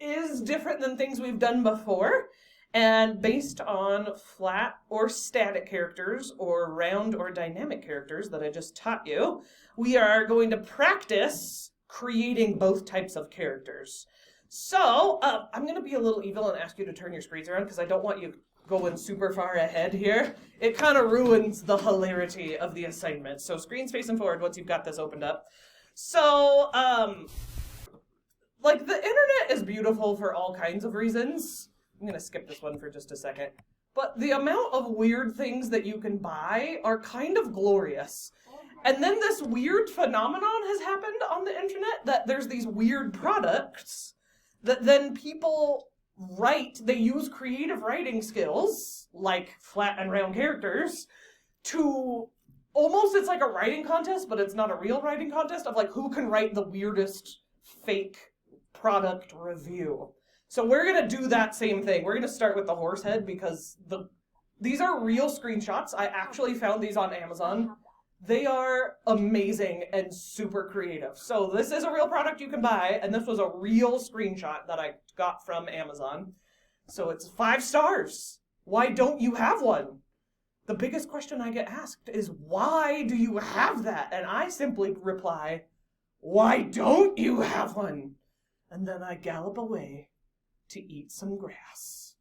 is different than things we've done before. And based on flat or static characters or round or dynamic characters that I just taught you, we are going to practice creating both types of characters. So I'm going to be a little evil and ask you to turn your screens around because I don't want you going super far ahead here. It kind of ruins the hilarity of the assignment. So screens facing forward once you've got this opened up. So, like, the internet is beautiful for all kinds of reasons. I'm going to skip this one for just a second. But the amount of weird things that you can buy are kind of glorious. And then this weird phenomenon has happened on the internet that there's these weird products that then people write, they use creative writing skills, like flat and round characters, to almost, it's like a writing contest, but it's not a real writing contest of like who can write the weirdest fake product review. So we're going to do that same thing. We're going to start with the horse head because these are real screenshots. I actually found these on Amazon. They are amazing and super creative. So this is a real product you can buy, and this was a real screenshot that I got from Amazon. So it's 5 stars. Why don't you have one? The biggest question I get asked is, why do you have that? And I simply reply, why don't you have one? And then I gallop away to eat some grass.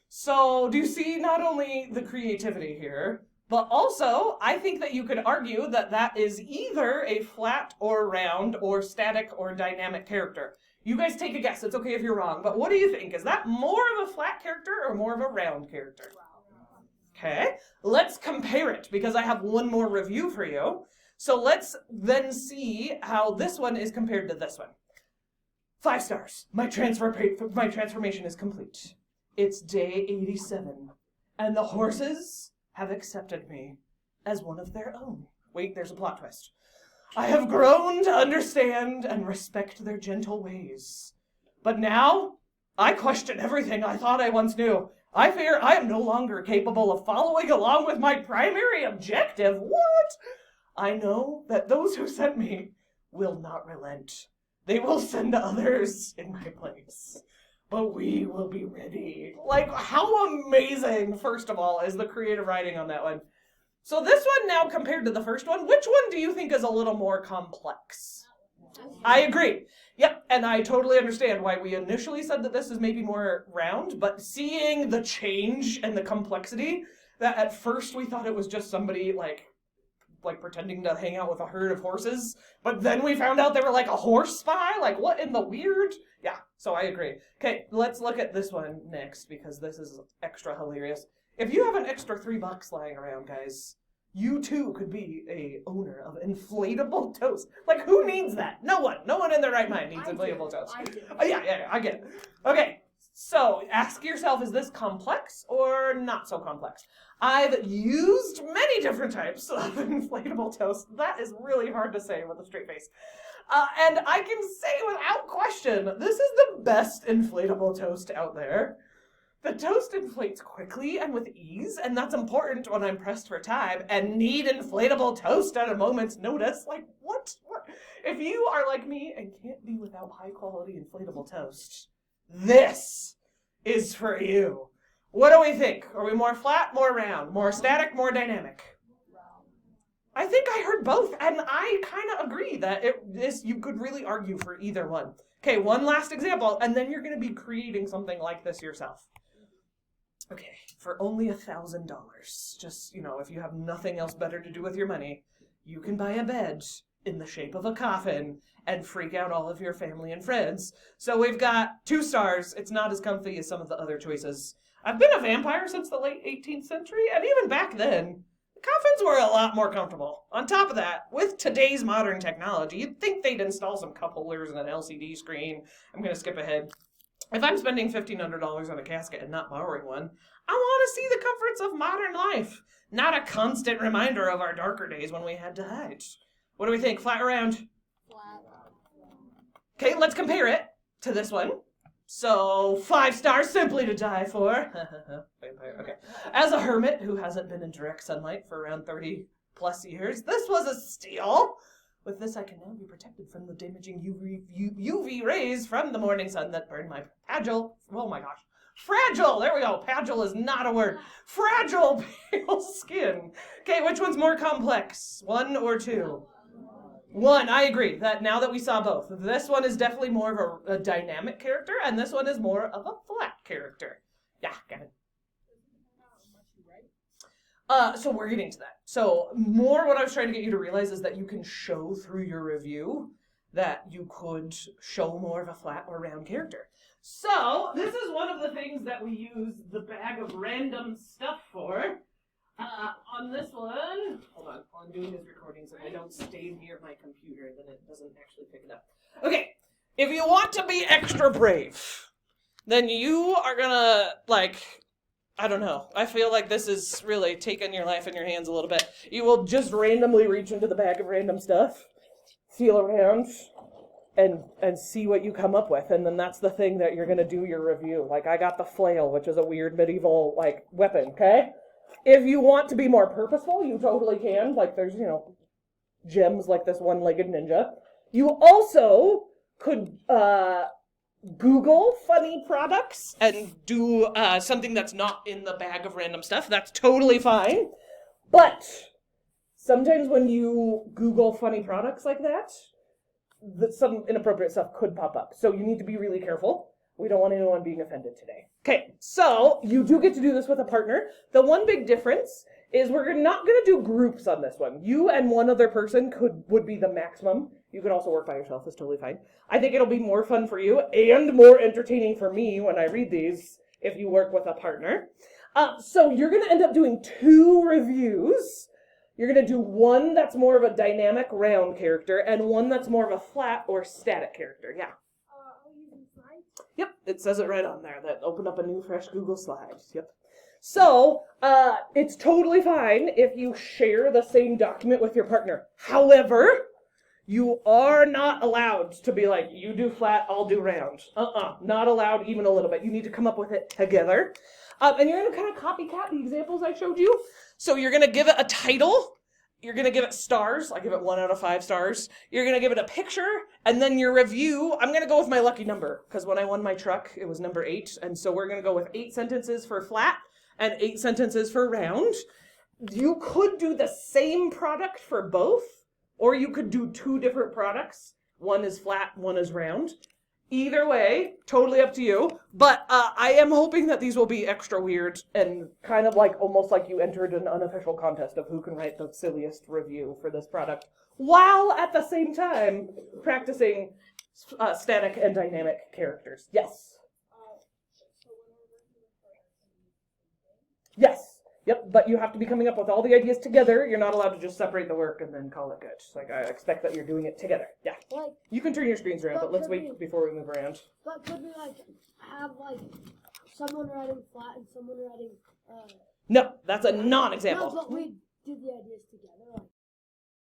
So do you see not only the creativity here, but also I think that you could argue that that is either a flat or round or static or dynamic character. You guys take a guess. It's okay if you're wrong, but what do you think? Is that more of a flat character or more of a round character? Okay, let's compare it because I have one more review for you. So let's then see how this one is compared to this one. 5 stars. My transformation is complete. It's day 87, and the horses have accepted me as one of their own. Wait, there's a plot twist. I have grown to understand and respect their gentle ways. But now, I question everything I thought I once knew. I fear I am no longer capable of following along with my primary objective. What? I know that those who sent me will not relent. They will send others in my place. But we will be ready. Like, how amazing, first of all, is the creative writing on that one. So this one now compared to the first one, which one do you think is a little more complex? I agree. Yep, and I totally understand why we initially said that this is maybe more round, but seeing the change and the complexity, that at first we thought it was just somebody like pretending to hang out with a herd of horses, but then we found out they were like a horse spy. Like, what in the weird? Yeah, so I agree. Okay, let's look at this one next because this is extra hilarious. If you have an extra $3 lying around, guys, you too could be a owner of inflatable toast. Like, who needs that? No one. No one in their right mind needs inflatable toast. I do. Oh, yeah, I get it. Okay, so ask yourself, is this complex or not so complex? I've used many different types of inflatable toast. That is really hard to say with a straight face. And I can say without question, this is the best inflatable toast out there. The toast inflates quickly and with ease, and that's important when I'm pressed for time and need inflatable toast at a moment's notice. Like, what? If you are like me and can't be without high-quality inflatable toast, this is for you. What do we think? Are we more flat, more round, more static, more dynamic? I think I heard both, and I kind of agree that you could really argue for either one. Okay, one last example, and then you're going to be creating something like this yourself. Okay, for only $1,000, just, if you have nothing else better to do with your money, you can buy a bed in the shape of a coffin and freak out all of your family and friends. So we've got 2 stars. It's not as comfy as some of the other choices. I've been a vampire since the late 18th century, and even back then, the coffins were a lot more comfortable. On top of that, with today's modern technology, you'd think they'd install some cup holders and an LCD screen. I'm going to skip ahead. If I'm spending $1,500 on a casket and not borrowing one, I want to see the comforts of modern life, not a constant reminder of our darker days when we had to hide. What do we think? Flat or round? Flat. Okay, let's compare it to this one. So, 5 stars, simply to die for. Vampire, okay. As a hermit who hasn't been in direct sunlight for around 30 plus years, this was a steal. With this, I can now be protected from the damaging UV rays from the morning sun that burn my fragile, oh my gosh, fragile, there we go, fragile is not a word, fragile pale skin. Okay, which one's more complex, 1 or 2? 1, I agree, that now that we saw both, this one is definitely more of a dynamic character, and this one is more of a flat character. Yeah, got it. So we're getting to that. So more what I was trying to get you to realize is that you can show through your review that you could show more of a flat or round character. So this is one of the things that we use the bag of random stuff for. On this one, hold on, while I'm doing this recording so I don't stay near my computer, then it doesn't actually pick it up. Okay, if you want to be extra brave, then you are gonna, I don't know. I feel like this is really taking your life in your hands a little bit. You will just randomly reach into the bag of random stuff, feel around, and see what you come up with. And then that's the thing that you're going to do your review. Like, I got the flail, which is a weird medieval, weapon, okay? If you want to be more purposeful, you totally can. Like, there's, gems like this one-legged ninja. You also could, Google funny products and do something that's not in the bag of random stuff. That's totally fine. But sometimes when you Google funny products like that, some inappropriate stuff could pop up. So you need to be really careful. We don't want anyone being offended today. Okay, so you do get to do this with a partner. The one big difference is we're not going to do groups on this one. You and one other person would be the maximum. You could also work by yourself. It's totally fine. I think it'll be more fun for you and more entertaining for me when I read these if you work with a partner. So you're going to end up doing 2 reviews. You're going to do one that's more of a dynamic round character and one that's more of a flat or static character. Yeah. Are you using slides? Yep, it says it right on there. That open up a new fresh Google slide. Yep. So, it's totally fine if you share the same document with your partner. However, you are not allowed to be like, you do flat, I'll do round. Not allowed even a little bit. You need to come up with it together. And you're going to kind of copycat the examples I showed you. So you're going to give it a title. You're going to give it stars. I give it 1 out of 5 stars. You're going to give it a picture. And then your review, I'm going to go with my lucky number. Because when I won my truck, it was number 8. And so we're going to go with 8 sentences for flat and 8 sentences for round. You could do the same product for both. Or you could do 2 different products. One is flat, one is round. Either way, totally up to you. But I am hoping that these will be extra weird and kind of almost like you entered an unofficial contest of who can write the silliest review for this product, while at the same time practicing static and dynamic characters. Yes? Yes. Yep, but you have to be coming up with all the ideas together. You're not allowed to just separate the work and then call it good. I expect that you're doing it together. Yeah. You can turn your screens around, but let's wait before we move around. But could we have someone writing flat and someone writing No, that's a non-example. No, but we did the ideas together.